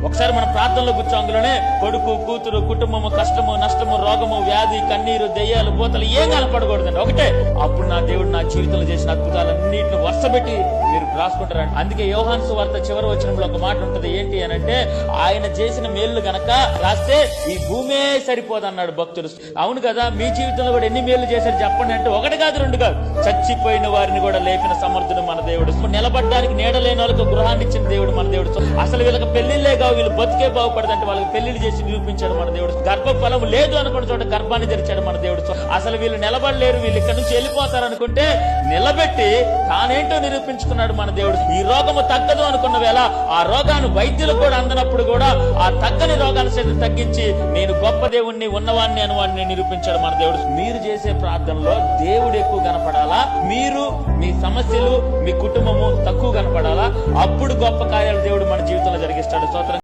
ఒకసారి మన ప్రార్థనలో కూర్చోంగలోనే కొడుకు, కూతురు, కుటుంబము, కష్టము, నష్టము, రోగము, వ్యాధి, కన్నీరు, దెయ్యాలు, పోతలు ఏం కనపడకూడదండి. ఒకటే, అప్పుడు నా దేవుడు నా జీవితంలో చేసిన అద్భుతాలన్నింటిని వర్షపెట్టి మీరు రాసుకుంటారండి. అందుకే యోహాను సువార్త చివరి వచనంలో ఒక మాట ఉంటది. ఏంటి అనంటే, ఆయన చేసిన మేళ్లు గనక రాస్తే ఈ భూమే సరిపోదన్నాడు భక్తుడు. అవును కదా, మీ జీవితంలో కూడా ఎన్ని మేళ్లు చేశారు చెప్పండి అంటే, ఒకటి కాదు, రెండు కాదు. చచ్చిపోయిన వారిని కూడా లేపిన సమర్థుడు మన దేవుడు. నిలబడ్డానికి నీడలేని వాళ్ళకు గృహాన్ని ఇచ్చిన దేవుడు మన దేవుడు. అసలు వీళ్ళకి పెళ్లిళ్లే కావు, వీళ్ళు బతికే బాగుపడదంటే వాళ్ళకి పెళ్లిళ్ళు చేసి నిరూపించాడు మన దేవుడు. గర్భఫలం లేదు అనుకున్న చోట గర్భాన్ని తెరిచాడు మన దేవుడు. అసలు వీళ్ళు నిలబడలేరు, వీళ్ళు ఇక్కడ నుంచి వెళ్ళిపోతారు అనుకుంటే నిలబెట్టి తానేంటో నిరూపించుకున్నాడు మన దేవుడు. ఈ రోగము తగ్గదు అనుకున్న వేళ ఆ రోగాన్ని వైద్యులు కూడా అందనప్పుడు కూడా ఆ తగ్గని రోగాల సైతం తగ్గించి నేను గొప్ప దేవుణ్ణి, ఉన్నవాణ్ణి అనువాడిని నిరూపించాడు మన దేవుడు. మీరు చేసే ప్రార్థనలో దేవుడు ఎక్కువ కనపడాలా, మీరు మీ సమస్యలు, మీ కుటుంబము తక్కువ కనపడాలా? అప్పుడు గొప్ప కార్యాలు దేవుడు మన జీవితంలో జరిగిస్తాడు. స్తోత్రం.